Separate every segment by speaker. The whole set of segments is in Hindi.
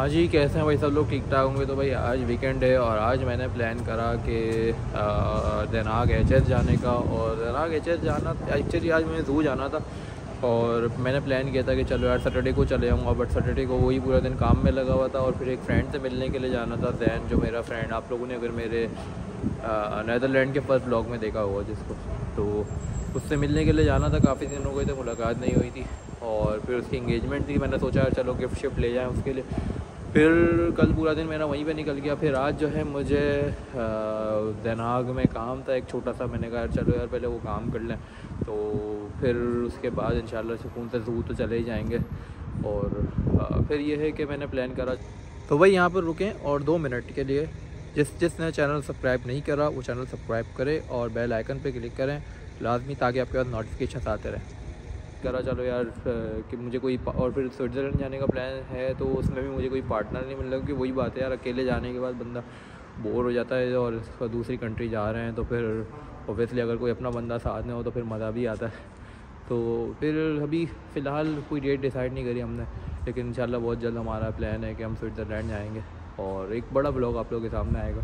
Speaker 1: हाँ जी, कैसे हैं भाई सब लोग? ठीक ठाक होंगे। तो भाई आज वीकेंड है और आज मैंने प्लान करा कि देनाग एचएस जाने का। और देनाग एचएस जाना एक्चुअली आज मुझे ज़ू जाना था और मैंने प्लान किया था कि चलो यार सैटरडे को चले जाऊँगा, बट सैटरडे को वही पूरा दिन काम में लगा हुआ था। और फिर एक फ्रेंड से मिलने के लिए जाना था, जैन, जो मेरा फ्रेंड, आप लोगों ने अगर मेरे नीदरलैंड के फर्स्ट ब्लॉग में देखा हुआ जिसको, तो उससे मिलने के लिए जाना था। काफ़ी दिन हो गए थे, मुलाकात नहीं हुई थी। और फिर उसकी इंगेजमेंट थी, मैंने सोचा चलो गिफ्ट शिफ्ट ले जाएं उसके लिए। फिर कल पूरा दिन मेरा वहीं पे निकल गया। फिर आज जो है मुझे देनाग में काम था एक छोटा सा। मैंने कहा चलो यार पहले वो काम कर लें, तो फिर उसके बाद इंशाल्लाह सुकून से ज़ू तो चले ही जाएंगे। और फिर ये है कि मैंने प्लान करा, तो भाई यहाँ पर रुकें और 2 मिनट के लिए जिसने चैनल सब्सक्राइब नहीं करा वो चैनल सब्सक्राइब करें और बेल आइकन पे क्लिक करें लाजमी, ताकि आपके पास नोटिफिकेशन आते रहें। करा चलो यार कि मुझे कोई, और फिर स्विट्ज़रलैंड जाने का प्लान है तो उसमें भी मुझे कोई पार्टनर नहीं मिल रहा, क्योंकि वही बात है यार, अकेले जाने के बाद बंदा बोर हो जाता है। और दूसरी कंट्री जा रहे हैं तो फिर ऑब्वियसली अगर कोई अपना बंदा साथ में हो तो फिर मज़ा भी आता है। तो फिर अभी फ़िलहाल कोई डेट डिसाइड नहीं करी हमने, लेकिन इंशाल्लाह बहुत जल्द हमारा प्लान है कि हम स्विट्ज़रलैंड जाएंगे और एक बड़ा ब्लॉग आप लोगों के सामने आएगा।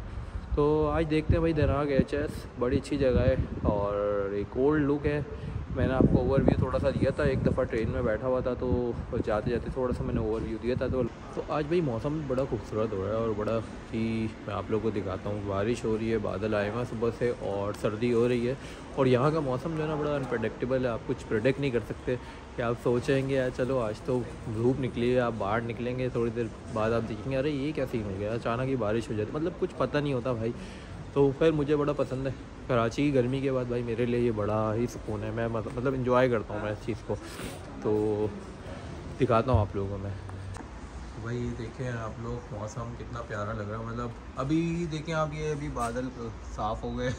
Speaker 1: तो आज देखते हैं भाई। देनाग एचएस बड़ी अच्छी जगह है और एक ओल्ड लुक है। मैंने आपको ओवरव्यू थोड़ा सा दिया था, एक दफ़ा ट्रेन में बैठा हुआ था तो जाते जाते थोड़ा सा मैंने ओवरव्यू दिया था। तो आज भाई मौसम बड़ा खूबसूरत हो रहा है और बड़ा ही, मैं आप लोगों को दिखाता हूँ, बारिश हो रही है, बादल आए हुए सुबह से और सर्दी हो रही है। और यहाँ का मौसम जो है ना बड़ा अनप्रडिक्टेबल है, आप कुछ प्रेडिक्ट नहीं कर सकते कि आप सोचेंगे यार चलो आज तो धूप निकली है, आप बाहर निकलेंगे, थोड़ी देर बाद आप देखेंगे अरे ये क्या सीन हो गया, अचानक ही बारिश हो जाती, मतलब कुछ पता नहीं होता भाई। तो फिर मुझे बड़ा पसंद है कराची की गर्मी के बाद भाई, मेरे लिए ये बड़ा ही सुकून है। मैं मतलब इन्जॉय करता हूँ मैं इस चीज़ को, तो दिखाता हूँ आप लोगों को मैं। तो भाई देखें आप लोग मौसम कितना प्यारा लग रहा है, मतलब अभी देखें आप, ये अभी बादल साफ़ हो गए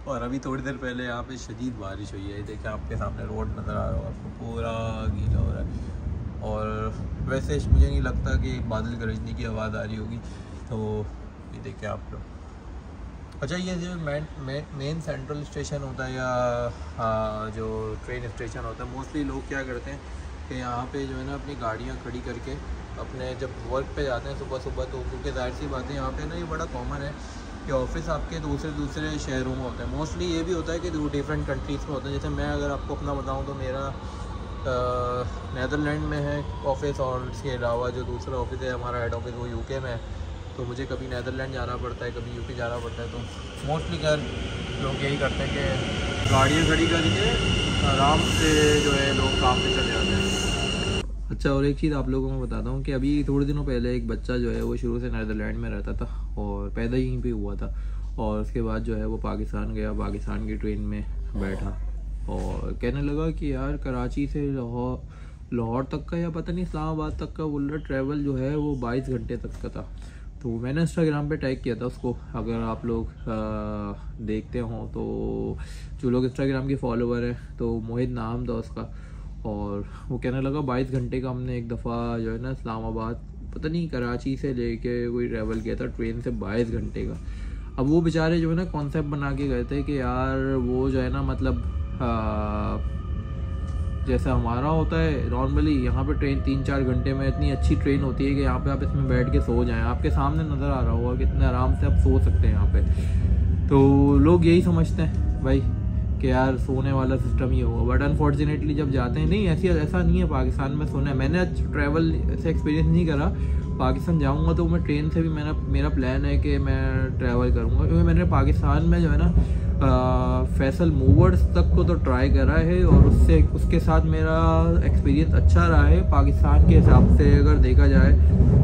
Speaker 1: और अभी थोड़ी देर पहले यहाँ पे शदीद बारिश हुई है। देखें आपके सामने रोड नज़र आ रहा है, आपको पूरा गीला हो रहा है। और वैसे मुझे नहीं लगता कि बादल गरजने की आवाज़ आ रही होगी। तो ये देखें आप लोग। अच्छा, ये जो मेन सेंट्रल स्टेशन होता है या जो ट्रेन स्टेशन होता है, मोस्टली लोग क्या करते हैं कि यहाँ पे जो है ना अपनी गाड़ियाँ खड़ी करके अपने जब वर्क पे जाते हैं सुबह सुबह, तो क्योंकि जाहिर सी बात है यहाँ पे ना ये बड़ा कॉमन है कि ऑफिस आपके दूसरे शहरों में होते हैं। मोस्टली ये भी होता है कि डिफरेंट कंट्रीज़ में होते हैं। जैसे मैं अगर आपको अपना बताऊँ तो मेरा नीदरलैंड में है ऑफिस, और इसके अलावा जो दूसरा ऑफिस है हमारा हेड ऑफिस वो यूके में है। तो मुझे कभी नीदरलैंड जाना पड़ता है, कभी यूके जाना पड़ता है। तो मोस्टली क्या लोग यही करते हैं कि गाड़ियाँ खड़ी करके आराम से जो है लोग काम पे चले जाते हैं। अच्छा, और एक चीज़ आप लोगों को बताता हूँ कि अभी थोड़े दिनों पहले एक बच्चा जो है वो शुरू से नीदरलैंड में रहता था और पैदा यहीं पे हुआ था, और उसके बाद जो है वो पाकिस्तान गया, पाकिस्तान की ट्रेन में बैठा और कहने लगा कि यार कराची से लाहौर तक का या पता नहीं इस्लामाबाद तक का बुलेट ट्रैवल जो है वो 22 घंटे तक का था। तो मैंने इंस्टाग्राम पे टैग किया था उसको, अगर आप लोग देखते हों तो, जो लोग इंस्टाग्राम के फॉलोवर हैं, तो मोहित नाम था उसका। और वो कहने लगा 22 घंटे का हमने एक दफ़ा जो है ना इस्लामाबाद, पता नहीं कराची से लेके कोई ट्रैवल किया था ट्रेन से 22 घंटे का। अब वो बेचारे जो है ना कॉन्सेप्ट बना के गए थे कि यार वो जो है ना मतलब जैसा हमारा होता है नॉर्मली, यहाँ पे ट्रेन 3-4 घंटे में इतनी अच्छी ट्रेन होती है कि यहाँ पे आप इसमें बैठ के सो जाएं, आपके सामने नज़र आ रहा होगा कितने आराम से आप सो सकते हैं यहाँ पे। तो लोग यही समझते हैं भाई कि यार सोने वाला सिस्टम ही होगा, बट अनफॉर्चुनेटली जब जाते हैं नहीं, ऐसा नहीं है। पाकिस्तान में सोना है, मैंने ट्रैवल से एक्सपीरियंस नहीं करा। पाकिस्तान जाऊँगा तो मैं ट्रेन से भी मेरा प्लान है कि मैं ट्रैवल करूँगा, क्योंकि मैंने पाकिस्तान में जो है ना फैसल मूवर्स तक को तो ट्राई करा है और उसके साथ मेरा एक्सपीरियंस अच्छा रहा है। पाकिस्तान के हिसाब से अगर देखा जाए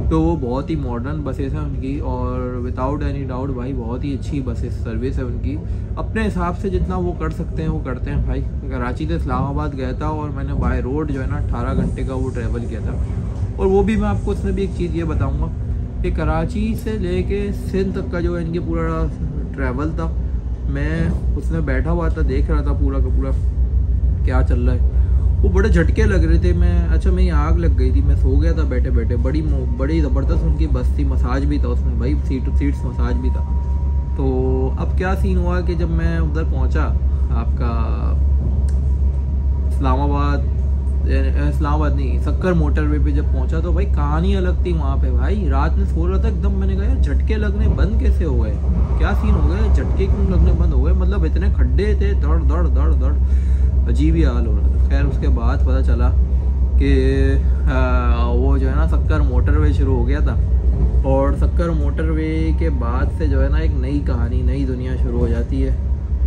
Speaker 1: तो वो बहुत ही मॉडर्न बसेस हैं उनकी, और विदाउट एनी डाउट भाई बहुत ही अच्छी बसेस सर्विस है उनकी। अपने हिसाब से जितना वो कर सकते हैं वो करते हैं भाई। कराची से इस्लामाबाद गया था और मैंने बाय रोड जो है ना 18 घंटे का वो ट्रैवल किया था। और वो भी मैं आपको उसमें भी एक चीज़ ये बताऊँगा कि कराची से लेके सिंध तक का जो है इनके पूरा ट्रैवल था, मैं उसमें बैठा हुआ था, देख रहा था पूरा का पूरा क्या चल रहा है। वो बड़े झटके लग रहे थे। मेरी आग लग गई थी, मैं सो गया था बैठे बैठे। बड़ी ज़बरदस्त उनकी बस थी, मसाज भी था उसमें भाई, सीट्स मसाज भी था। तो अब क्या सीन हुआ कि जब मैं उधर पहुंचा आपका इस्लामाबाद इस्लामाबाद नहीं, सक्कर मोटरवे पे जब पहुंचा तो भाई कहानी अलग थी वहाँ पे। भाई रात में सो रहा था एकदम, मैंने कहा यार झटके लगने बंद कैसे हो गए, क्या सीन हो गया, झटके क्यों लगने बंद हो गए, मतलब इतने खड्डे थे, दड़ दड़ दड़ दड़, अजीब ही हाल हो रहा था। खैर उसके बाद पता चला कि वो जो है ना सक्कर मोटरवे शुरू हो गया था, और सक्कर मोटरवे के बाद से जो है ना एक नई कहानी, नई दुनिया शुरू हो जाती है।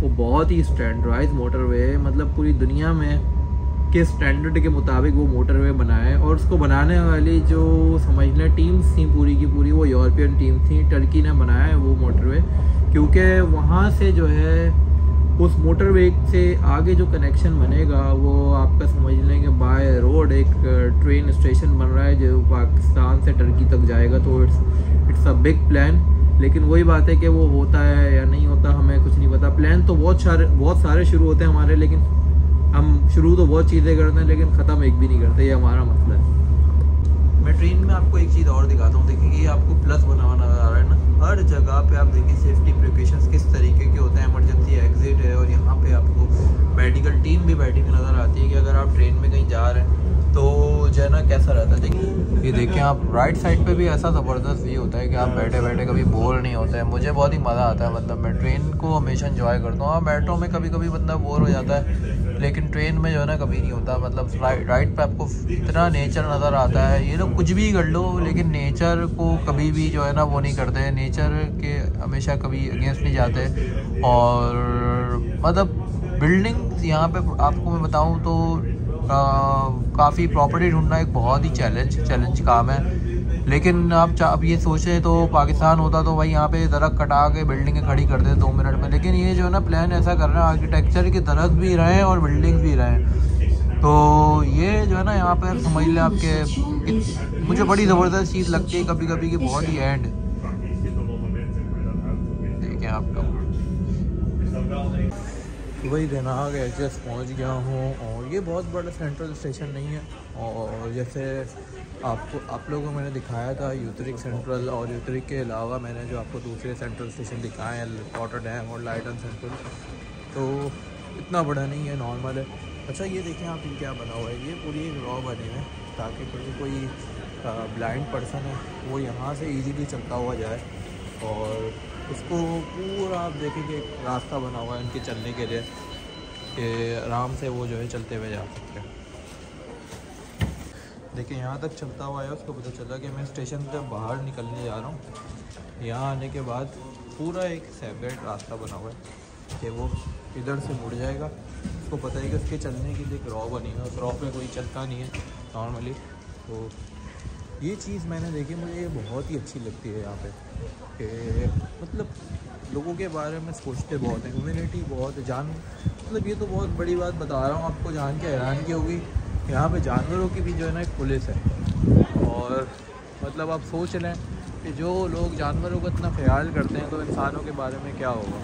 Speaker 1: वो बहुत ही स्टैंडर्डाइज मोटरवे, मतलब पूरी दुनिया में के स्टैंडर्ड के मुताबिक वो मोटरवे बनाए, और उसको बनाने वाली जो समझ लें टीम्स थी पूरी की पूरी, वो यूरोपियन टीम थी, टर्की ने बनाया है वो मोटरवे, क्योंकि वहाँ से जो है उस मोटरवे से आगे जो कनेक्शन बनेगा वो आपका समझ लें कि बाय रोड एक ट्रेन स्टेशन बन रहा है जो पाकिस्तान से टर्की तक जाएगा। तो इट्स अ बिग प्लान, लेकिन वही बात है कि वो होता है या नहीं होता हमें कुछ नहीं पता। प्लान तो बहुत सारे शुरू होते हैं हमारे, लेकिन हम शुरू तो बहुत चीज़ें करते हैं लेकिन ख़त्म एक भी नहीं करते, ये हमारा मसला है। मैं ट्रेन में आपको एक चीज़ और दिखाता हूँ, देखिए ये आपको प्लस बना नज़र आ रहा है ना, हर जगह पे आप देखिए सेफ्टी प्रिकॉशंस किस तरीके के होते हैं, इमरजेंसी एग्जिट है, और यहाँ पे आपको मेडिकल टीम भी बैठी हुई नज़र आती है कि अगर आप ट्रेन में कहीं जा रहे हैं तो जो है ना कैसा रहता है। देखिए ये देखें आप राइट साइड पे भी ऐसा ज़बरदस्त व्यू होता है कि आप बैठे बैठे कभी बोर नहीं होते हैं। मुझे बहुत ही मज़ा आता है, मतलब मैं ट्रेन को हमेशा इंजॉय करता हूँ। हाँ मेट्रो में कभी कभी बंदा बोर हो जाता है, लेकिन ट्रेन में जो है ना कभी नहीं होता। मतलब राइट पे आपको इतना नेचर नज़र आता है, ये लोग कुछ भी कर लो लेकिन नेचर को कभी भी जो है ना वो नहीं करते, नेचर के हमेशा कभी अगेंस्ट नहीं जाते। और मतलब बिल्डिंग यहाँ पे आपको मैं बताऊँ तो काफ़ी प्रॉपर्टी ढूंढना एक बहुत ही चैलेंज काम है। लेकिन आप अब ये सोचें तो पाकिस्तान होता तो भाई यहाँ पे दरख्त कटा के बिल्डिंगें खड़ी कर दे 2 मिनट में, लेकिन ये जो है ना प्लान ऐसा कर रहे हैं आर्किटेक्चर के दरख्त भी रहें और बिल्डिंग्स भी रहें। तो ये जो है ना यहाँ पर समझ लें आपके, मुझे बड़ी ज़बरदस्त चीज़ लगती है कभी कभी कि बहुत ही एंड देखें आप लोग। वही दिनाग एचएस पहुँच गया हूँ, और ये बहुत बड़ा सेंट्रल स्टेशन नहीं है। और जैसे आप लोगों को मैंने दिखाया था यूत्रिक सेंट्रल, और यूत्रिक के अलावा मैंने जो आपको दूसरे सेंट्रल स्टेशन दिखाए हैं रॉटरडैम और लाइटन सेंट्रल, तो इतना बड़ा नहीं है, नॉर्मल है। अच्छा ये देखें आप ये क्या बना हुआ है, ये पूरी एक रॉ बनी है ताकि कोई ब्लाइंड पर्सन है वो यहाँ से ईजीली चलता हुआ जाए, और उसको पूरा आप देखेंगे एक रास्ता बना हुआ है उनके चलने के लिए कि आराम से वो जो है चलते हुए जा सकते हैं। देखिए यहाँ तक चलता हुआ है, उसको पता चला कि मैं स्टेशन से बाहर निकलने जा रहा हूँ। यहाँ आने के बाद पूरा एक सेपरेट रास्ता बना हुआ है कि वो इधर से मुड़ जाएगा, उसको पता है कि उसके चलने के लिए एक रॉ बनी है, उस रॉ पे कोई चलता नहीं है नॉर्मली। तो ये चीज़ मैंने देखी, मुझे ये बहुत ही अच्छी लगती है यहाँ पे कि मतलब लोगों के बारे में सोचते बहुत हैं, ह्यूमैनिटी बहुत है। मतलब ये तो बहुत बड़ी बात बता रहा हूँ आपको, जान के हैरान की होगी, यहाँ पे जानवरों की भी जो है ना एक पुलिस है। और मतलब आप सोच लें कि जो लोग जानवरों का इतना ख्याल करते हैं तो इंसानों के बारे में क्या होगा।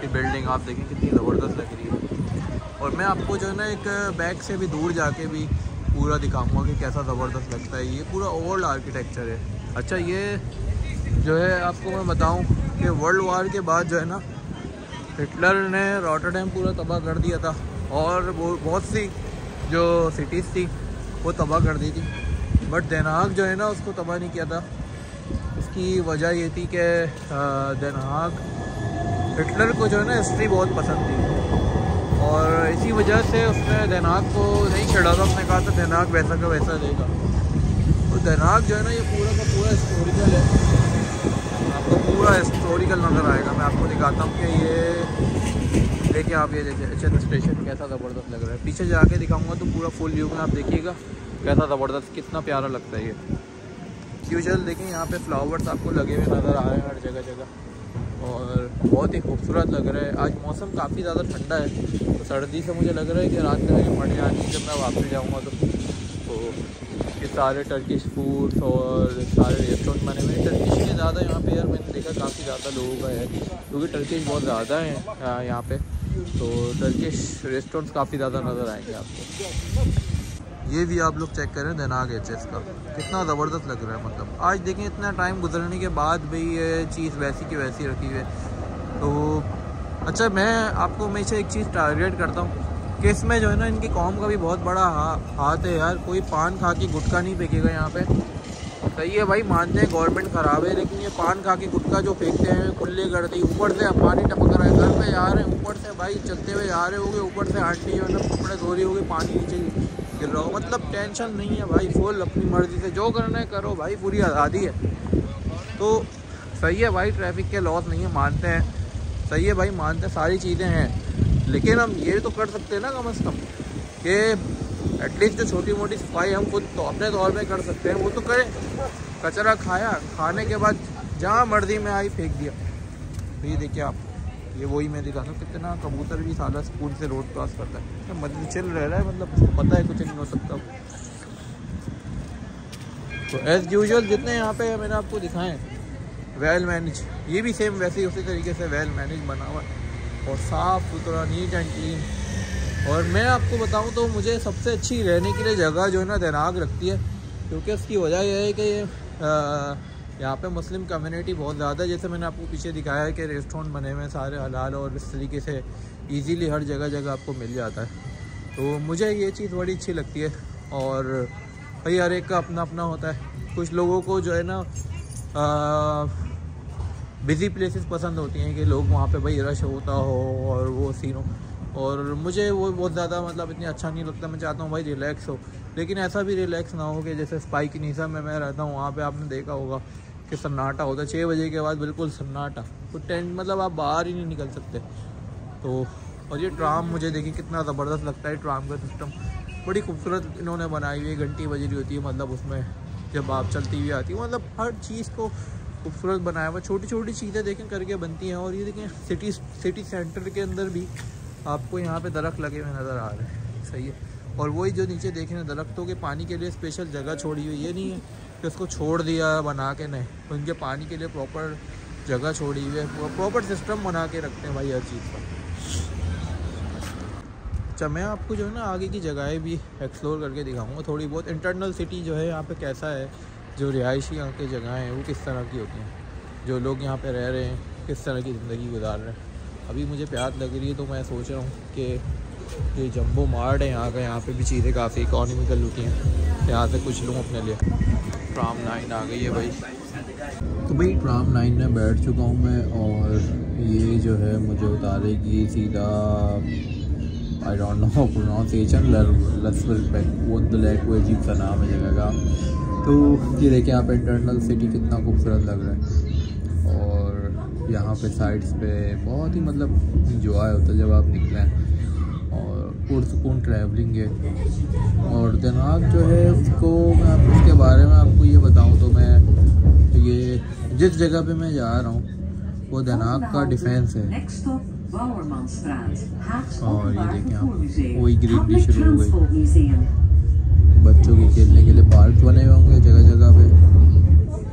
Speaker 1: ये बिल्डिंग आप देखें कितनी ज़बरदस्त लग रही है, और मैं आपको जो है ना एक बैग से भी दूर जाके भी पूरा दिखाऊंगा कि कैसा ज़बरदस्त लगता है। ये पूरा ओल्ड आर्किटेक्चर है। अच्छा ये जो है आपको मैं बताऊं कि वर्ल्ड वार के बाद जो है ना हिटलर ने रॉटरडैम पूरा तबाह कर दिया था, और वो बहुत सी जो सिटीज़ थी वो तबाह कर दी थी, बट देनाग जो है ना उसको तबाह नहीं किया था। उसकी वजह ये थी कि देनाग हिटलर को जो है ना हिस्ट्री बहुत पसंद थी, और इसी वजह से उसने देनाग को नहीं छेड़ा था। उसने कहा था देनाग वैसा का वैसा देगा। तो देनाग जो है ना ये पूरा का पूरा हिस्टोरिकल है, आपको पूरा हिस्टोरिकल नज़र आएगा। मैं आपको दिखाता हूँ कि ये देखिए आप, ये देखिए अच्छा स्टेशन कैसा ज़बरदस्त लग रहा है। पीछे जाके दिखाऊंगा तो पूरा फुल व्यू में आप देखिएगा कैसा ज़बरदस्त, कितना प्यारा लगता है ये। यूजुअल देखें यहाँ पे फ्लावर्स आपको लगे हुए नज़र आ रहे हैं हर जगह जगह, और बहुत ही खूबसूरत लग रहा है। आज मौसम काफ़ी ज़्यादा ठंडा है, तो सर्दी से मुझे लग रहा है कि रात में मुझे मज़े आनी जब मैं वापस जाऊँगा तो ये सारे टर्किश फूड्स और सारे रेस्टोरेंट बने हुए हैं। टर्किश के ज़्यादा यहाँ पे यार मैंने देखा काफ़ी ज़्यादा लोगों का है, क्योंकि टर्किश बहुत ज़्यादा है यहाँ पे, तो टर्किश रेस्टोरेंट्स काफ़ी ज़्यादा नज़र आएंगे आपको। ये भी आप लोग चेक करें देनाग एचएस का, कितना ज़बरदस्त लग रहा है। मतलब आज देखें इतना टाइम गुजरने के बाद भी ये चीज़ वैसी की वैसी रखी हुई है। तो अच्छा मैं आपको हमेशा एक चीज़ टारगेट करता हूँ कि इसमें जो है ना इनकी कौम का भी बहुत बड़ा हाथ है यार। कोई पान खा के गुटखा नहीं फेंकेगा यहाँ पे। सही है भाई, मानते हैं गवर्नमेंट ख़राब है, लेकिन ये पान खा के गुटखा जो फेंकते हैं खुले कर दी, ऊपर से अब पानी टपक रहा है, घर पे जा रहे हैं, ऊपर से भाई चलते हुए जा रहे होगे, ऊपर से आंटी जो है ना कपड़े धो रही होगी, पानी नीचे गिर रहा हो। मतलब टेंशन नहीं है भाई, फुल अपनी मर्ज़ी से जो करना है करो भाई, पूरी आज़ादी है। तो सही है भाई, ट्रैफिक के लॉस नहीं है, मानते हैं। सही है भाई, मानते हैं, सारी चीज़ें हैं, लेकिन हम ये तो कर सकते हैं ना कम से कम कि एटलीस्ट जो छोटी मोटी सफाई हम खुद तो अपने तौर पे कर सकते हैं वो तो करें। कचरा खाया, खाने के बाद जहाँ मर्जी में आई फेंक दिया। ये देखिए आप, ये वही मैं दिखा रहा हूँ, कितना कबूतर भी साला स्कूल से रोड क्रॉस करता है, मतलब चिल रह रहा है, मतलब उसको पता है कुछ नहीं हो सकता। तो एज़ यूजुअल जितने यहाँ पे मैंने आपको दिखाएँ वेल मैनेज, ये भी सेम वैसे ही उसी तरीके से वेल मैनेज बना हुआ है और साफ़ सुथरा, नीट एंड क्लीन। और मैं आपको बताऊं तो मुझे सबसे अच्छी रहने के लिए जगह जो है ना देनाग लगती है, क्योंकि उसकी वजह यह है कि यहाँ पे मुस्लिम कम्युनिटी बहुत ज़्यादा है। जैसे मैंने आपको पीछे दिखाया है कि रेस्टोरेंट बने हुए हैं सारे हलाल, और इस तरीके से इजीली हर जगह आपको मिल जाता है। तो मुझे ये चीज़ बड़ी अच्छी लगती है। और भाई हर एक का अपना अपना होता है। कुछ लोगों को जो है ना बिज़ी प्लेसेस पसंद होती हैं कि लोग वहाँ पे भाई रश होता हो और वो सीन हो, और मुझे वो बहुत ज़्यादा मतलब इतनी अच्छा नहीं लगता। मैं चाहता हूँ भाई रिलैक्स हो, लेकिन ऐसा भी रिलैक्स ना हो कि जैसे स्पाइक नीसा में मैं रहता हूँ, वहाँ पे आपने देखा होगा कि सन्नाटा होता है 6 बजे के बाद, बिल्कुल सन्नाटा, तो टेंट मतलब आप बाहर ही नहीं निकल सकते। तो और ये ट्राम मुझे देखिए कितना ज़बरदस्त लगता है, ट्राम का सिस्टम बड़ी खूबसूरत इन्होंने बनाई हुई है, घंटी बज रही होती है, मतलब उसमें जब आप चलती हुई आती है, मतलब हर चीज़ को खूबसूरत बनाया हुआ। छोटी छोटी चीज़ें देखें करके बनती हैं। और ये देखें सिटी सेंटर के अंदर भी आपको यहाँ पे दरख्त लगे हुए नज़र आ रहे हैं। सही है। और वही जो नीचे देखें ना दरख्तों के पानी के लिए स्पेशल जगह छोड़ी हुई, ये नहीं है कि उसको छोड़ दिया बना के, नहीं, उनके पानी के लिए प्रॉपर जगह छोड़ी हुई है, प्रॉपर सिस्टम बना के रखते हैं भाई हर चीज़ का। अच्छा, मैं आपको जो है ना आगे की जगहें भी एक्सप्लोर करके दिखाऊँगा थोड़ी बहुत। इंटरनल सिटी जो है यहाँ पर कैसा है, जो रिहायशी यहाँ की जगह हैं वो किस तरह की होती हैं, जो लोग यहाँ पे रह रहे हैं किस तरह की ज़िंदगी गुजार रहे हैं। अभी मुझे प्यास लग रही है तो मैं सोच रहा हूँ कि ये जंबो मार्ट है यहाँ का, यहाँ पे भी चीज़ें काफ़ी इकोनॉमिकल होती हैं, यहाँ से कुछ लूँ अपने लिए। ट्राम 9 आ गई है भाई। तो भाई ट्राम 9 में बैठ चुका हूँ मैं, और ये जो है मुझे उतारेगी सीधा आई डोंट नो प्रोनाउंसिएशन, लसवलबेक, वो कोई अजीब सा नाम है जगह का। तो ये देखिए यहाँ पे इंटरनल सिटी कितना खूबसूरत लग रहा है, और यहाँ पे साइड्स पे बहुत ही मतलब इंजॉय होता है जब आप निकलें, और पुरसकून ट्रैवलिंग है। और देनाग जो है उसको मैं उसके बारे में आपको ये बताऊँ तो मैं ये जिस जगह पे मैं जा रहा हूँ वो देनाग का डिफेंस है। और ये देखें आप, वही ग्रीनरी शुरू हो गई, बच्चों के खेलने के लिए पार्क बने हुए होंगे जगह जगह पे।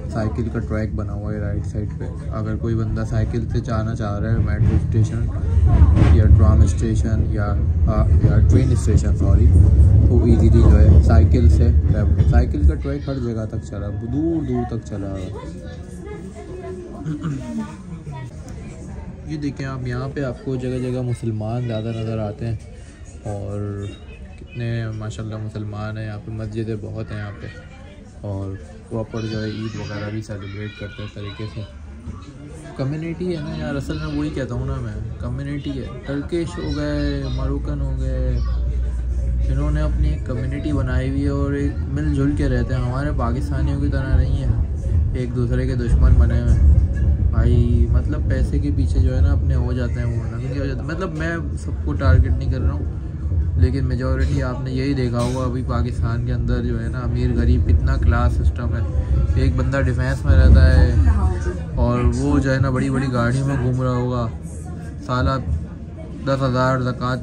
Speaker 1: साइकिल का ट्रैक बना हुआ है राइट साइड पे, अगर कोई बंदा साइकिल से जाना चाह रहा है मेट्रो स्टेशन या ट्राम स्टेशन या ट्रेन स्टेशन सॉरी, तो इजीली जो है साइकिल से साइकिल का ट्रैक हर जगह तक चला, दूर दूर तक चला है। ये देखें आप, यहाँ पे आपको जगह जगह मुसलमान ज़्यादा नज़र आते हैं, और कितने माशाल्लाह मुसलमान हैं यहाँ पे, मस्जिदें बहुत हैं यहाँ पे, और प्रॉपर जो है ईद वगैरह भी सेलिब्रेट करते हैं तरीके से। कम्युनिटी है ना यार, असल में वही कहता हूँ ना मैं, कम्युनिटी है। टर्किश हो गए, मरोकन हो गए, इन्होंने अपनी एक कम्युनिटी बनाई हुई है और एक मिलजुल के रहते हैं। हमारे पाकिस्तानियों की तरह नहीं है एक दूसरे के दुश्मन बने हुए भाई। मतलब पैसे के पीछे जो है ना अपने हो जाते हैं, वो नकली हो जाते हैं। मतलब मैं सबको टारगेट नहीं कर रहा हूँ, लेकिन मेजॉरिटी आपने यही देखा होगा अभी पाकिस्तान के अंदर जो है ना अमीर गरीब कितना क्लास सिस्टम है। एक बंदा डिफेंस में रहता है और वो जो है ना बड़ी बड़ी गाड़ियों में घूम रहा होगा, साला 10,000 ज़कात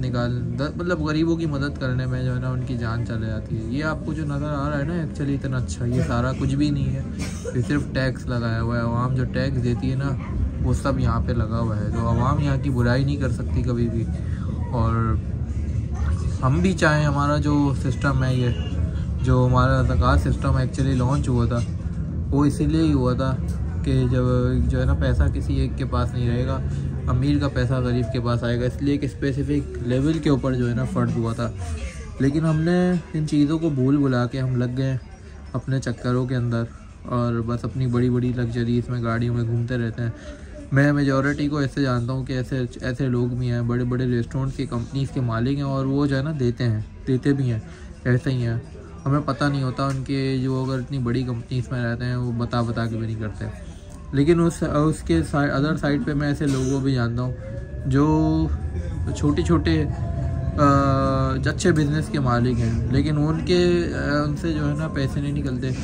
Speaker 1: मतलब गरीबों की मदद करने में जो है ना उनकी जान चले जाती है। ये आपको जो नज़र आ रहा है ना एक्चुअली इतना अच्छा, ये सारा कुछ भी नहीं है, ये सिर्फ टैक्स लगाया हुआ है। आवाम जो टैक्स देती है ना वो सब यहाँ पे लगा हुआ है। तो आवाम यहाँ की बुराई नहीं कर सकती कभी भी। और हम भी चाहें, हमारा जो सिस्टम है, ये जो हमारा ज़कात सिस्टम एक्चुअली लॉन्च हुआ था वो इसीलिए ही हुआ था कि जब जो है ना पैसा किसी एक के पास नहीं रहेगा, अमीर का पैसा गरीब के पास आएगा, इसलिए एक स्पेसिफिक लेवल के ऊपर जो है ना फ़र्ज हुआ था। लेकिन हमने इन चीज़ों को भूल भुला के हम लग गए अपने चक्करों के अंदर और बस अपनी बड़ी बड़ी लग्जरीज़ में गाड़ियों में घूमते रहते हैं। मैं मेजॉरिटी को ऐसे जानता हूँ कि ऐसे लोग भी हैं, बड़े बड़े रेस्टोरेंट्स की कंपनीज़ के मालिक हैं और वो जो है ना देते भी हैं, ऐसे ही हैं। हमें पता नहीं होता उनके जो अगर इतनी बड़ी कंपनीज़ में रहते हैं वो बता के भी नहीं करते। लेकिन उसके अदर साइड पे मैं ऐसे लोगों को भी जानता हूँ जो छोटे अच्छे बिज़नेस के मालिक हैं, लेकिन उनसे जो है ना पैसे नहीं निकलते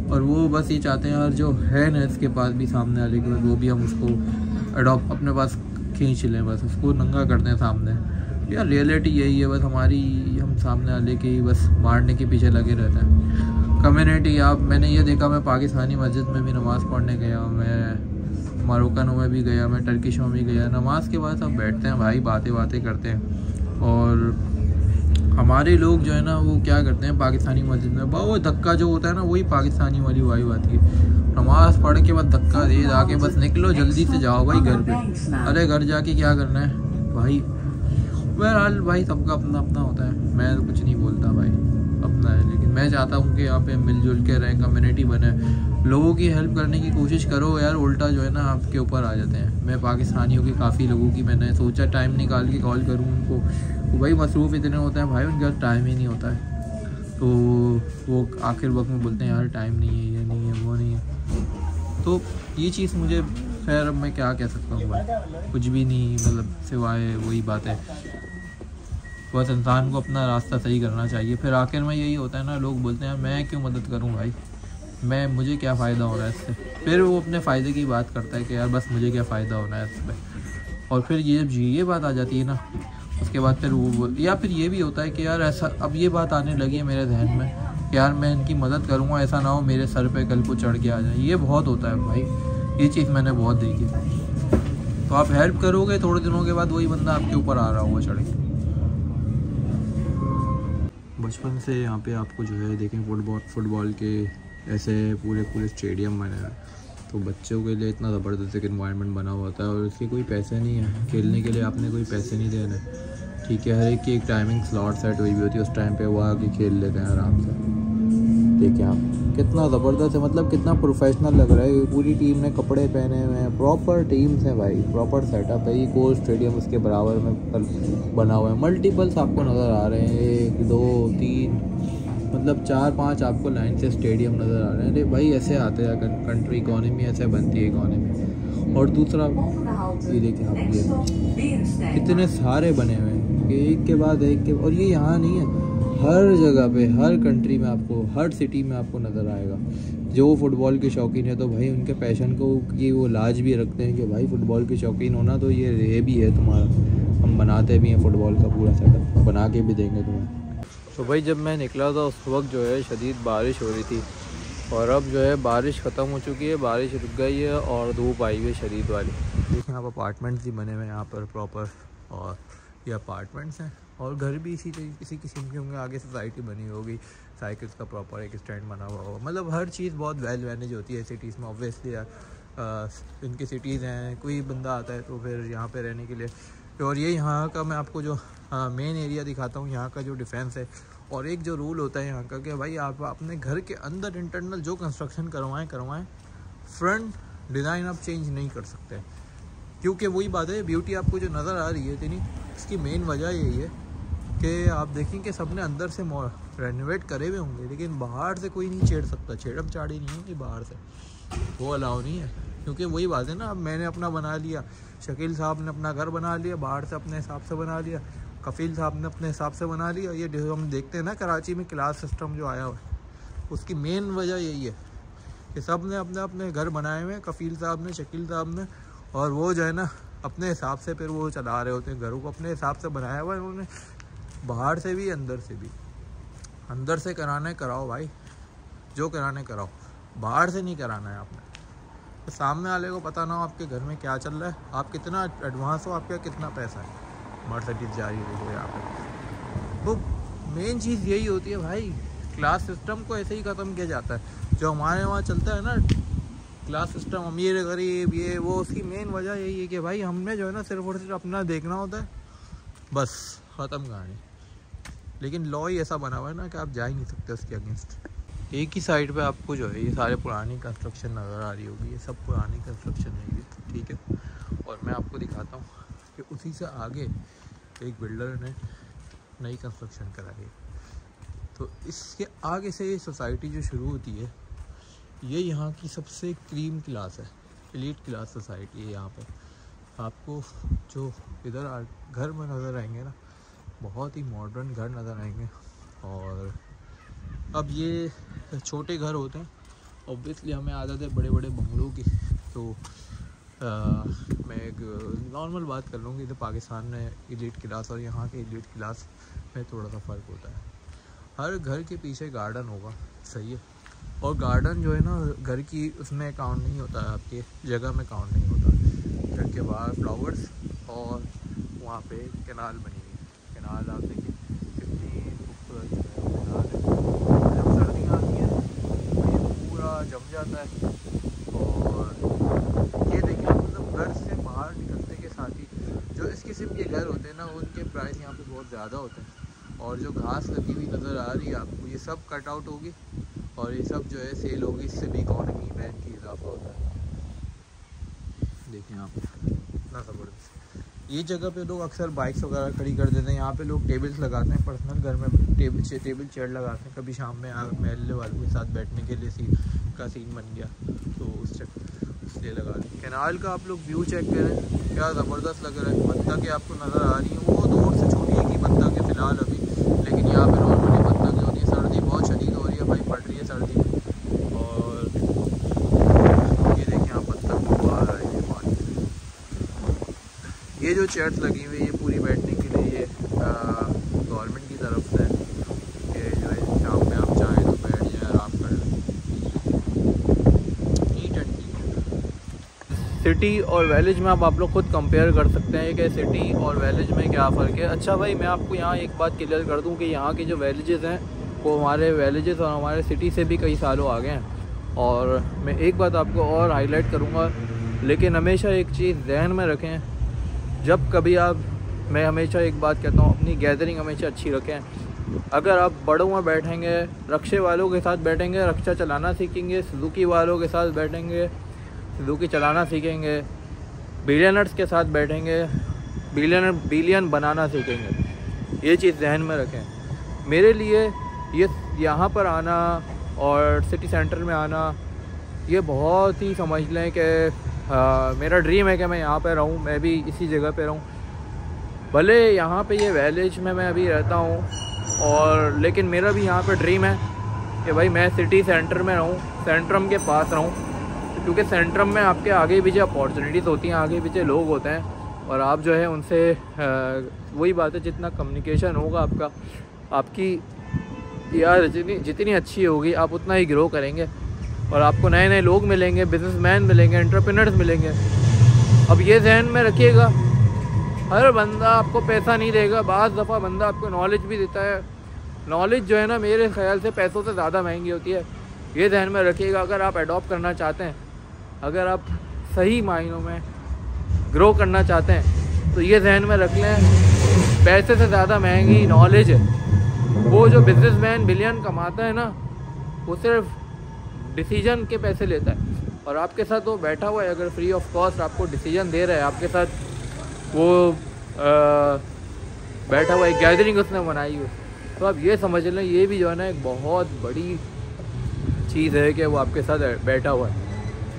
Speaker 1: और वो बस ये चाहते हैं यार जो है ना इसके पास भी सामने वाले के बाद वो भी हम उसको अडॉप्ट अपने पास खींच लें, बस उसको नंगा कर दें सामने। यार रियलिटी यही है, बस हम सामने वाले की बस मारने के पीछे लगे रहते हैं। कम्युनिटी मैंने ये देखा, मैं पाकिस्तानी मस्जिद में भी नमाज़ पढ़ने गया, मैं मोरक्कन में भी गया, मैं टर्किश में भी गया। नमाज के बाद सब बैठते हैं भाई, बातें करते हैं। और हमारे लोग जो है ना वो क्या करते हैं पाकिस्तानी मस्जिद में, वो धक्का जो होता है ना वही पाकिस्तानी वाली वाइब आती है। नमाज़ पढ़ के बाद धक्का दे जाके बस निकलो, जल्दी से जाओ भाई घर पे। अरे घर जाके क्या करना है भाई। बहरहाल भाई सबका अपना अपना होता है, मैं तो कुछ नहीं बोलता भाई, अपना है। लेकिन मैं चाहता हूँ कि यहाँ पे मिलजुल के रहें, कम्युनिटी बने, लोगों की हेल्प करने की कोशिश करो। यार उल्टा जो है ना आपके ऊपर आ जाते हैं। मैं पाकिस्तानियों की काफ़ी लोगों की मैंने सोचा टाइम निकाल के कॉल करूँ उनको, वो भाई मसरूफ़ इतने होते हैं भाई, उनके पास टाइम ही नहीं होता है। तो वो आखिर वक्त में बोलते हैं यार टाइम नहीं है, ये नहीं है, वो नहीं है। तो ये चीज़ मुझे खैर अब मैं क्या कह सकता हूँ भाई, कुछ भी नहीं, मतलब सिवाय वही बात है, बस इंसान को अपना रास्ता सही करना चाहिए। फिर आखिर में यही होता है ना, लोग बोलते हैं मैं क्यों मदद करूं भाई, मुझे क्या फ़ायदा हो रहा है इससे। फिर वो अपने फ़ायदे की बात करता है कि यार बस मुझे क्या फ़ायदा होना है इसमें। और फिर ये बात आ जाती है ना, उसके बाद फिर वो या फिर ये भी होता है कि यार ऐसा अब ये बात आने लगी है मेरे जहन में कि यार मैं इनकी मदद करूँगा, ऐसा ना हो मेरे सर पर कल को चढ़ के आ जाए। ये बहुत होता है भाई, ये चीज़ मैंने बहुत देखी। तो आप हेल्प करोगे, थोड़े दिनों के बाद वही बंदा आपके ऊपर आ रहा होगा चढ़ के। बचपन से यहाँ पे आपको जो है देखें फुटबॉल के ऐसे पूरे स्टेडियम बने हैं, तो बच्चों के लिए इतना ज़बरदस्त एक इन्वायरमेंट बना हुआ होता है और उसके कोई पैसे नहीं है खेलने के लिए, आपने कोई पैसे नहीं देने, ठीक है। हर एक की एक टाइमिंग स्लॉट सेट हुई भी होती है, उस टाइम पे वो आके खेल लेते हैं आराम से। देखिए आप कितना ज़बरदस्त है, मतलब कितना प्रोफेशनल लग रहा है। पूरी टीम ने कपड़े पहने हुए हैं, प्रॉपर टीम्स हैं भाई, प्रॉपर सेटअप है। ये कोच स्टेडियम उसके बराबर में बना हुआ है, मल्टीपल्स आपको नज़र आ रहे हैं, 1 2 3 मतलब 4-5 आपको लाइन से स्टेडियम नज़र आ रहे हैं। अरे भाई ऐसे आते हैं कंट्री, इकॉनमी ऐसे बनती है इकॉनमी। और दूसरा ये देखिए आप, ये कितने सारे बने हुए हैं कि एक के बाद एक के, और ये यहाँ नहीं है, हर जगह पे, हर कंट्री में आपको, हर सिटी में आपको नज़र आएगा। जो फुटबॉल के शौकीन है तो भाई उनके पैशन को ये वो लाज भी रखते हैं कि भाई फुटबॉल के शौकीन होना तो ये भी है तुम्हारा, हम बनाते भी हैं फुटबॉल का पूरा सेटअप, बना के भी देंगे तुम्हें। तो भाई जब मैं निकला था उस वक्त जो है शदीद बारिश हो रही थी और अब जो है बारिश ख़त्म हो चुकी है, बारिश रुक गई है और धूप आई हुई है शदीद वाली। देखिए आप अपार्टमेंट्स भी बने हुए हैं यहाँ पर प्रॉपर, और ये अपार्टमेंट्स हैं और घर भी इसी किस्म के होंगे। आगे सोसाइटी बनी होगी, साइकिल्स का प्रॉपर एक स्टैंड बना हुआ होगा, मतलब हर चीज़ बहुत वेल मैनेज होती है सिटीज़ में। ऑब्वियसली यार इनकी सिटीज़ हैं, कोई बंदा आता है तो फिर यहाँ पे रहने के लिए। और ये यहाँ का मैं आपको जो मेन एरिया दिखाता हूँ, यहाँ का जो डिफेंस है। और एक जो रूल होता है यहाँ का कि भाई आप अपने घर के अंदर इंटरनल जो कंस्ट्रक्शन करवाएं, फ्रंट डिज़ाइन आप चेंज नहीं कर सकते, क्योंकि वही बात है, ब्यूटी आपको जो नज़र आ रही है इतनी, इसकी मेन वजह यही है कि आप देखें कि सबने अंदर से रेनोवेट करे हुए होंगे, लेकिन बाहर से कोई नहीं छेड़ सकता, छेड़म चाड़ी नहीं होगी बाहर से, वो अलाउ नहीं है। क्योंकि वही बात है ना, अब मैंने अपना बना लिया, शकील साहब ने अपना घर बना लिया, बाहर से अपने हिसाब से बना लिया, कफ़ील साहब ने अपने हिसाब से बना लिया। ये हम देखते हैं ना कराची में क्लास सिस्टम जो आया हुआ है, उसकी मेन वजह यही है कि सब ने अपने अपने घर बनाए हुए हैं, कफ़ील साहब ने, शकील साहब ने, और वो जो है ना अपने हिसाब से फिर वो चला रहे होते हैं घरों को, अपने हिसाब से बनाया हुआ है उन्होंने, बाहर से भी अंदर से भी। अंदर से कराना है कराओ भाई, जो कराने कराओ, बाहर से नहीं कराना है आपने। तो सामने वाले को पता ना हो आपके घर में क्या चल रहा है, आप कितना एडवांस हो, आपका कितना पैसा है, मर्सिडीज जा रही है यहाँ पे। तो मेन चीज़ यही होती है भाई, क्लास सिस्टम को ऐसे ही ख़त्म किया जाता है। जो हमारे वहाँ चलता है ना क्लास सिस्टम, अमीर गरीब, ये वो, उसकी मेन वजह यही है कि भाई हमने जो है ना सिर्फ और सिर्फ अपना देखना होता है, बस ख़त्म कहानी। लेकिन लॉ ही ऐसा बना हुआ है ना कि आप जा ही नहीं सकते उसके अगेंस्ट। एक ही साइड पे आपको जो है ये सारे पुरानी कंस्ट्रक्शन नज़र आ रही होगी, ये सब पुरानी कंस्ट्रक्शन है ये, ठीक है। और मैं आपको दिखाता हूँ कि उसी से आगे एक बिल्डर ने नई कंस्ट्रक्शन कराई है। तो इसके आगे से ये सोसाइटी जो शुरू होती है, ये यहाँ की सबसे क्रीम क्लास है, एलीट क्लास सोसाइटी है। यहाँ पे आपको जो इधर घर में नज़र आएंगे ना, बहुत ही मॉडर्न घर नज़र आएंगे। और अब ये छोटे घर होते हैं, ऑब्वियसली हमें आदत है बड़े बड़े बंगलों की। तो मैं एक नॉर्मल बात कर लूँगी, तो पाकिस्तान में एलीट क्लास और यहाँ के एलीट क्लास में थोड़ा सा फ़र्क होता है। हर घर के पीछे गार्डन होगा, सही है। और गार्डन जो है ना घर की उसमें काउंट नहीं होता है, आपके जगह में काउंट नहीं होता। घर के बाहर फ्लावर्स और वहाँ पे कैनाल बनी हुई है। कैनाल आप देखिए कितनी खूबसूरत जो है कैनाल है। जब सर्दियाँ आती हैं ये पूरा जम जाता है। और ये देखिए मतलब घर से बाहर निकलने के साथ ही जो इस किस्म के घर होते हैं ना, उनके प्राइस यहाँ पे बहुत ज़्यादा होते हैं। और जो घास लगी हुई नज़र आ रही है आपको, ये सब कट आउट होगी और ये सब जो है सेल होगी। इससे भी इकॉनमी में की इजाफा होता है। देखें यहाँ पे इतना ज़बरदस्त। ये जगह पे लोग अक्सर बाइक्स वगैरह खड़ी कर देते हैं। यहाँ पे लोग टेबल्स लगाते हैं, पर्सनल घर में टेबल चेयर लगाते हैं। कभी शाम में महल्ले वालों के साथ बैठने के लिए सीन बन गया तो इसलिए लगा दें। कैनाल का आप लोग व्यू चेक करें, क्या ज़बरदस्त लग रहा है। बत्तखें आपको नज़र आ रही हैं, वो दूर से छोटी है कि बत्तखें फ़िलहाल अभी, लेकिन यहाँ पे नॉर्मली बत्तखें होती है। सर्दी बहुत शदीद हो रही है भाई, पड़ रही है सर्दी। और ये देखें आप बत्तख बाहर आ रही है पानी से। ये जो चेयर्स लगी हुई है ये पूरी बैठने के लिए, ये गवर्नमेंट की तरफ से कि जो है शाम में आप चाहें तो बैठ जाए, आराम कर लें। Neat and clean. सिटी और विलेज में आप लोग खुद कंपेयर कर सकते हैं कि सिटी और विलेज में क्या फ़र्क है। अच्छा भाई, मैं आपको यहाँ एक बात क्लियर कर दूँ कि यहाँ के जो विलेजेस हैं वो हमारे विलेजेस और हमारे सिटी से भी कई सालों आगे हैं। और मैं एक बात आपको और हाईलाइट करूँगा, लेकिन हमेशा एक चीज़ ध्यान में रखें, जब कभी मैं हमेशा एक बात कहता हूँ, अपनी गैदरिंग हमेशा अच्छी रखें। अगर आप बड़ों में बैठेंगे, रक्शे वालों के साथ बैठेंगे, रक्शा चलाना सीखेंगे, सुजुकी वालों के साथ बैठेंगे, सुजुकी चलाना सीखेंगे, बिलियनर्स के साथ बैठेंगे, बिलियन बनाना सीखेंगे। ये चीज़ ध्यान में रखें। मेरे लिए ये यहाँ पर आना और सिटी सेंटर में आना ये बहुत ही समझ लें कि मेरा ड्रीम है कि मैं यहाँ पे रहूँ, मैं भी इसी जगह पे रहूँ। भले यहाँ पे ये विलेज में मैं अभी रहता हूँ और लेकिन मेरा भी यहाँ पे ड्रीम है कि भाई मैं सिटी सेंटर में रहूँ, सेंट्रम के पास रहूँ। क्योंकि सेंट्रम में आपके आगे पीछे अपॉर्चुनिटीज़ होती हैं, आगे पीछे लोग होते हैं और आप जो है उनसे वही बात है, जितना कम्युनिकेशन होगा आपकी यार जितनी अच्छी होगी आप उतना ही ग्रो करेंगे और आपको नए नए लोग मिलेंगे, बिजनेसमैन मिलेंगे, एंटरप्रेन्योर्स मिलेंगे। अब ये ध्यान में रखिएगा, हर बंदा आपको पैसा नहीं देगा, बाज़ दफ़ा बंदा आपको नॉलेज भी देता है। नॉलेज जो है ना मेरे ख्याल से पैसों से ज़्यादा महंगी होती है। ये ध्यान में रखिएगा। अगर आप अडॉप्ट करना चाहते हैं, अगर आप सही मायनों में ग्रो करना चाहते हैं तो ये ध्यान में रख लें, पैसे से ज़्यादा महंगी नॉलेज है। वो जो बिजनेसमैन बिलियन कमाता है ना, वो सिर्फ डिसीजन के पैसे लेता है और आपके साथ वो बैठा हुआ है, अगर फ्री ऑफ कॉस्ट आपको डिसीजन दे रहा है, आपके साथ वो बैठा हुआ है, गैदरिंग उसने बनाई हो, तो आप ये समझ लें ये भी जो है ना एक बहुत बड़ी चीज़ है कि वो आपके साथ बैठा हुआ है।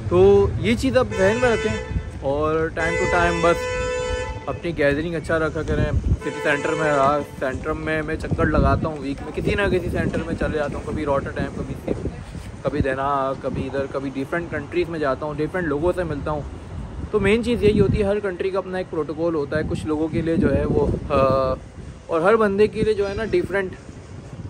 Speaker 1: तो ये चीज़ आप ध्यान में रखें और टाइम टू टाइम बस अपनी गैदरिंग अच्छा रखा करें। सिटी सेंटर में रहा, सेंटर में मैं चक्कर लगाता हूँ, वीक में किसी ना किसी सेंटर में चले जाता हूँ, कभी रॉटरडैम, कभी देना, कभी इधर, कभी डिफरेंट कंट्रीज़ में जाता हूँ, डिफरेंट लोगों से मिलता हूँ। तो मेन चीज़ यही होती है, हर कंट्री का अपना एक प्रोटोकॉल होता है। कुछ लोगों के लिए जो है वो और हर बंदे के लिए जो है ना डिफरेंट,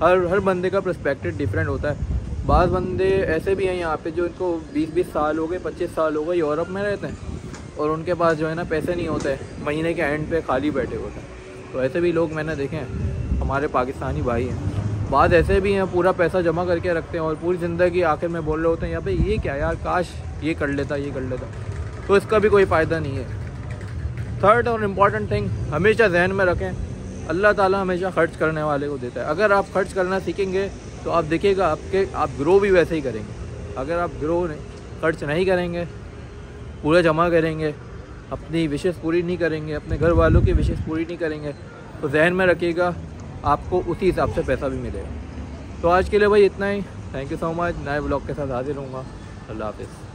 Speaker 1: हर बंदे का पर्सपेक्टिव डिफरेंट होता है। बाज़ बंदे ऐसे भी हैं यहाँ पे जो इनको 20-20 साल हो गए, 25 साल हो गए, यूरोप में रहते हैं और उनके पास जो है ना पैसे नहीं होते, महीने के एंड पे खाली बैठे होते हैं। तो ऐसे भी लोग मैंने देखे हैं, हमारे पाकिस्तानी भाई हैं। बाद ऐसे भी हैं पूरा पैसा जमा करके रखते हैं और पूरी ज़िंदगी आखिर में बोल रहे होते हैं यहाँ पे ये क्या यार, काश ये कर लेता, ये कर लेता। तो इसका भी कोई फ़ायदा नहीं है। थर्ड और इम्पॉर्टेंट थिंग हमेशा जहन में रखें, अल्लाह ताला हमेशा ख़र्च करने वाले को देता है। अगर आप खर्च करना सीखेंगे तो आप देखिएगा आप ग्रो भी वैसे ही करेंगे। अगर आप खर्च नहीं करेंगे, पूरा जमा करेंगे, अपनी विशेष पूरी नहीं करेंगे, अपने घर वालों की विशेष पूरी नहीं करेंगे, तो जहन में रखिएगा आपको उसी हिसाब से पैसा भी मिलेगा। तो आज के लिए भाई इतना ही। Thank you so much. नए ब्लॉग के साथ हाजिर होऊंगा। अल्लाह हाफ़िज़।